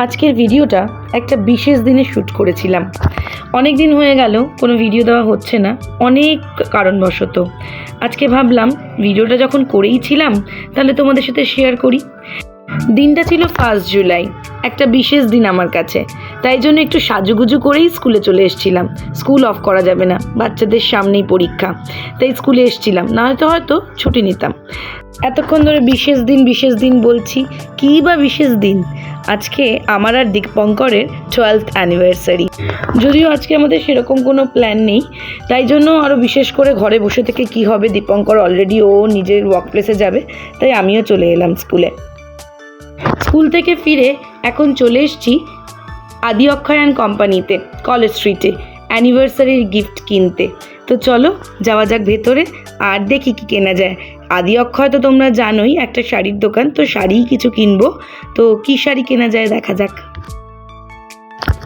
আজকের ভিডিওটা একটা বিশেষ দিনে শ্যুট করেছিলাম। অনেক দিন হয়ে গেল কোনো ভিডিও দেওয়া হচ্ছে না, অনেক কারণবশত। আজকে ভাবলাম ভিডিওটা যখন করেই ছিলাম তাহলে তোমাদের সাথে শেয়ার করি। দিনটা ছিল 1 জুলাই, একটা বিশেষ দিন আমার কাছে। তাই জন্য একটু সাজুগুজু করেই স্কুলে চলে এসেছিলাম। স্কুল অফ করা যাবে না, বাচ্চাদের সামনেই পরীক্ষা, তাই স্কুলে এসেছিলাম, না হয়তো ছুটি নিতাম। এতক্ষণ ধরে বিশেষ দিন বলছি, কী বা বিশেষ দিন? আজকে আমার আর দীপঙ্করের 12th অ্যানিভার্সারি। যদিও আজকে আমাদের সেরকম কোনো প্ল্যান নেই, তাই জন্য আরও বিশেষ করে ঘরে বসে থেকে কি হবে, দীপঙ্কর অলরেডি ও নিজের ওয়ার্ক প্লেসে যাবে, তাই আমিও চলে এলাম স্কুলে। স্কুল থেকে ফিরে এখন চলে এসেছি আদি অক্ষয় অ্যান্ড কোম্পানিতে, কলেজ স্ট্রিটে অ্যানিভার্সারির গিফট কিনতে। তো চলো যাওয়া যাক ভেতরে আর দেখি কি কেনা যায়। আদি অক্ষয় তো তোমরা জানোই একটা শাড়ির দোকান, তো শাড়িই কিছু কিনবো। তো কী শাড়ি কেনা যায় দেখা যাক।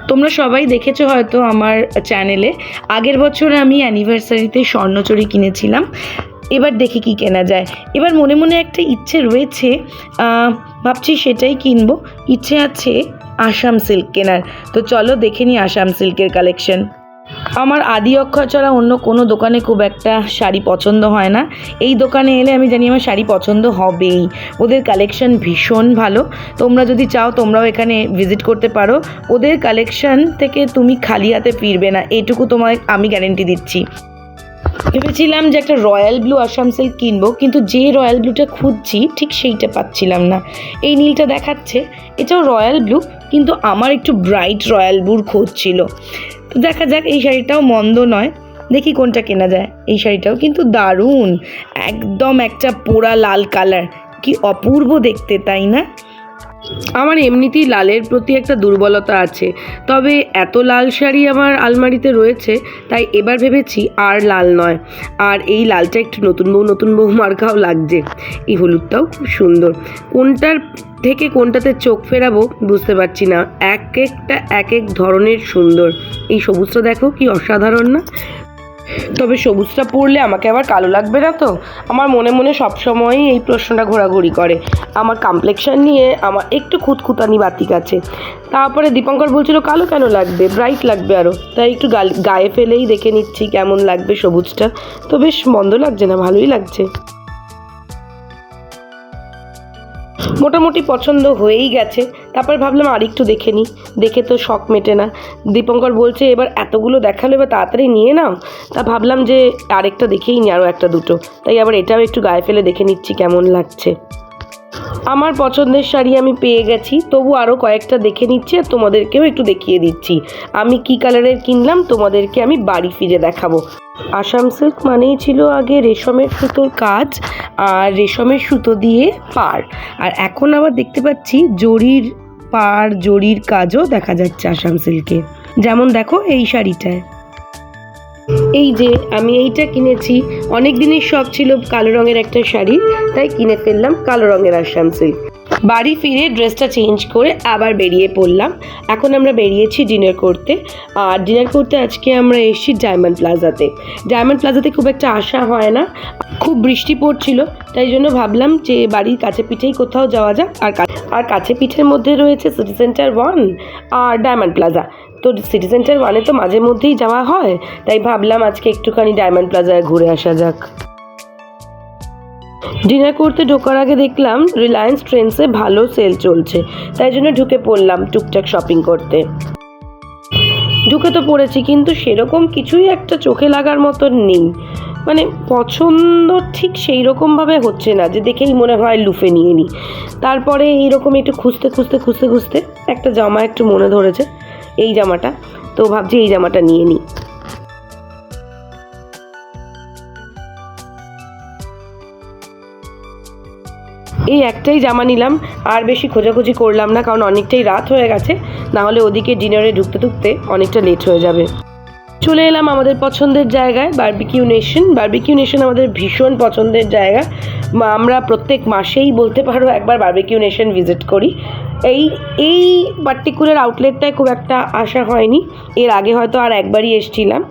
তোমরা সবাই দেখেছো হয়তো আমার চ্যানেলে, আগের বছর আমি অ্যানিভার্সারিতে স্বর্ণচুড়ি কিনেছিলাম। এবার দেখি কি কেনা যায়। এবার মনে মনে একটা ইচ্ছে রয়েছে, ভাবছি সেটাই কিনবো। ইচ্ছে আছে আসাম সিল্ক কেনার। তো চলো দেখে নিই আসাম সিল্কের কালেকশন। আমার আদি অক্ষয় ছাড়া অন্য কোনো দোকানে খুব একটা শাড়ি পছন্দ হয় না। এই দোকানে এলে আমি জানি আমার শাড়ি পছন্দ হবেই। ওদের কালেকশন ভীষণ ভালো। তোমরা যদি চাও তোমরাও এখানে ভিজিট করতে পারো। ওদের কালেকশন থেকে তুমি খালি হাতে ফিরবে না, এটুকু তোমায় আমি গ্যারেন্টি দিচ্ছি। ভেবেছিলাম যে একটা রয়্যাল ব্লু আসাম সিল্ক কিনবো, কিন্তু যে রয়্যাল ব্লুটা খুঁজছি ঠিক সেইটা পাচ্ছিলাম না। এই নীলটা দেখাচ্ছে, এটাও রয়্যাল ব্লু, কিন্তু আমার একটু ব্রাইট রয়্যাল ব্লুর খোঁজ ছিল। তো দেখা যাক, এই শাড়িটাও মন্দ নয়, দেখি কোনটা কেনা যায়। এই শাড়িটাও কিন্তু দারুণ, একদম একটা পোড়া লাল কালার, কি অপূর্ব দেখতে, তাই না? আমার এমনিতেই লালের প্রতি একটা দুর্বলতা আছে, তবে এত লাল শাড়ি আমার আলমারিতে রয়েছে, তাই এবার ভেবেছি আর লাল নয়। আর এই লালটা একটু নতুন বউ মার্কাও লাগছে। এই হলুদটাও খুব সুন্দর। কোনটার থেকে কোনটাতে চোখ ফেরাবো বুঝতে পারছি না, একটা এক এক ধরনের সুন্দর। এই সবুজটা দেখো কি অসাধারণ না? তবে সবুজটা পরলে আমাকে আবার কালো লাগবে না তো? আমার মনে সবসময়ই এই প্রশ্নটা ঘোরাঘুরি করে। আমার কমপ্লেক্সন নিয়ে আমার একটু খুঁতখুতানি বাতিক আছে। তারপরে দীপঙ্কর বলছিল কালো কেন লাগবে, ব্রাইট লাগবে আরও, তাই একটু গায়ে ফেলেই দেখে নিচ্ছি কেমন লাগবে সবুজটা। তো বেশ মন্দ লাগছে না, ভালোই লাগছে। মোটামুটি পছন্দ হয়েই গেছে। তারপর ভাবলাম আর একটু দেখে নিই, দেখে তো শখ মেটে না। দীপঙ্কর বলছে এবার এতগুলো দেখালো, এবার তাড়াতাড়ি নিয়ে নাও। তা ভাবলাম যে আরেকটা দেখেই নি, আরও একটা দুটো, তাই আবার এটাও একটু গায়ে ফেলে দেখে নিচ্ছি কেমন লাগছে। আমার পছন্দের শাড়ি আমি পেয়ে গেছি, তবু আরও কয়েকটা দেখে নিচ্ছি আর তোমাদেরকেও একটু দেখিয়ে দিচ্ছি। আমি কি কালারের কিনলাম তোমাদেরকে আমি বাড়ি ফিরে দেখাবো। আসাম সিল্ক মানেই ছিল আগে রেশমের সুতোর কাজ আর রেশমের সুতো দিয়ে পাড়, আর এখন আবার দেখতে পাচ্ছি জরির পাড়, জরির কাজও দেখা যাচ্ছে আসাম সিল্কে। যেমন দেখো এই শাড়িটায়, এই যে আমি এইটা কিনেছি। অনেক দিনের শখ ছিল কালো রঙের একটা শাড়ি, তাই কিনে ফেললাম কালো রঙের আসাম সিল্ক। বাড়ি ফিরে ড্রেসটা চেঞ্জ করে আবার বেরিয়ে পড়লাম। এখন আমরা বেরিয়েছি ডিনার করতে, আর ডিনার করতে আজকে আমরা এসেছি ডায়মন্ড প্লাজাতে। ডায়মন্ড প্লাজাতে খুব একটা আসা হয় না, খুব বৃষ্টি পড়ছিল, তাই জন্য ভাবলাম যে বাড়ির কাছে পিঠেই কোথাও যাওয়া যাক। আর কাছে পিঠের মধ্যে রয়েছে সিটি সেন্টার 1 আর ডায়মন্ড প্লাজা। তো সিটি সেন্টার 1-এ তো মাঝে মধ্যেই যাওয়া হয়, তাই ভাবলাম আজকে একটুখানি ডায়মন্ড প্লাজায় ঘুরে আসা যাক। ডিনার করতে ঢোকার আগে দেখলাম রিলায়েন্স ট্রেন্ডসে ভালো সেল চলছে, তাই জন্য ঢুকে পড়লাম টুকটাক শপিং করতে। ঢুকে তো পড়েছি, কিন্তু সেরকম কিছুই একটা চোখে লাগার মতন নেই। মানে পছন্দ ঠিক সেই রকমভাবে হচ্ছে না যে দেখেই মনে হয় লুফে নিয়ে নিই। তারপরে এইরকম একটু খুঁজতে একটা জামা একটু মনে ধরেছে, এই জামাটা। তো ভাবছি এই জামাটা নিয়ে নিই। এই একটাই জামা নিলাম, আর বেশি খোঁজাখুঁজি করলাম না, কারণ অনেকটাই রাত হয়ে গেছে, না হলে ওদিকে ডিনারে ঢুকতে অনেকটা লেট হয়ে যাবে। চলে এলাম আমাদের পছন্দের জায়গায়, বারবিকিউ নেশন। বারবিকিউ নেশন আমাদের ভীষণ পছন্দের জায়গা। আমরা প্রত্যেক মাসেই বলতে পারো একবার বারবিকিউ নেশন ভিজিট করি। এই পার্টিকুলার আউটলেটটায় খুব একটা আসা হয়নি, এর আগে হয়তো আর একবারই এসেছিলাম।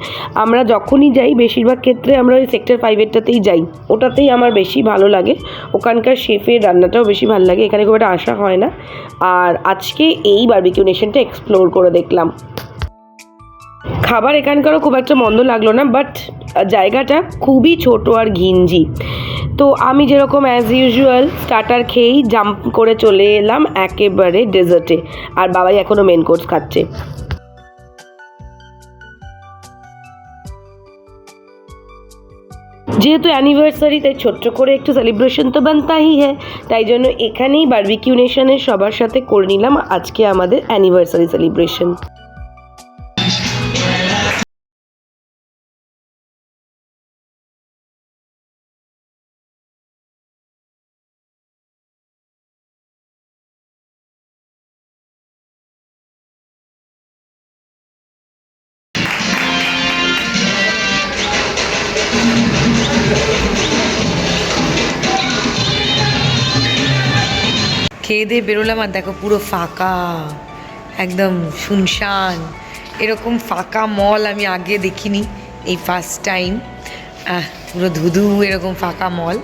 আমরা যখনই যাই বেশিরভাগ ক্ষেত্রে আমরা ওই সেক্টর 5-এরটাতেই যাই, ওটাতেই আমার বেশি ভালো লাগে। ওখানকার শেফের রান্নাটাও বেশি ভালো লাগে, এখানে খুব একটা আসা হয় না। আর আজকে এই বারবিকিউ নেশনটা এক্সপ্লোর করে দেখলাম। খাবার এখানকারও খুব একটা মন্দ লাগলো না, বাট জায়গাটা খুবই ছোট আর ঘিঞ্জি। তো আমি যেরকম অ্যাজ ইউজুয়াল স্টার্টার খেয়েই জাম্প করে চলে এলাম একেবারে ডেজার্টে, আর বাবাই এখনও মেন কোর্স খাচ্ছে। যেহেতু অ্যানিভার্সারি, তাই ছোট্ট করে একটু সেলিব্রেশন তো বানতাই হ্যাঁ, তাই জন্য এখানেই বারবিকিউ নেশনের সবার সাথে করে নিলাম আজকে আমাদের অ্যানিভার্সারি সেলিব্রেশন। খেয়ে দিয়ে বেরোলাম আর দেখো পুরো ফাঁকা, একদম শুনশান। এরকম ফাঁকা মল আমি আগে দেখিনি, এই ফার্স্ট টাইম। পুরো ধুধু এরকম ফাঁকা মল।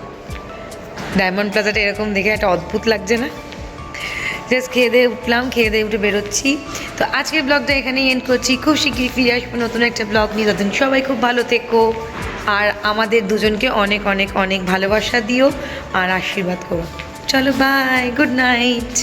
ডায়মন্ড প্লাজাটা এরকম দেখে একটা অদ্ভুত লাগছে না? জাস্ট খেয়ে দিয়ে উঠলাম, খেয়ে দিয়ে উঠে বেরোচ্ছি। তো আজকের ব্লগটা এখানেই এন্ড করছি। খুব শিগগিরই ফিরে আসবো নতুন একটা ব্লগ নিয়ে। ততদিন সবাই খুব ভালো থেকো, আর আমাদের দুজনকে অনেক অনেক অনেক ভালোবাসা দিও আর আশীর্বাদ করো। চলো বাই, গুড নাইট।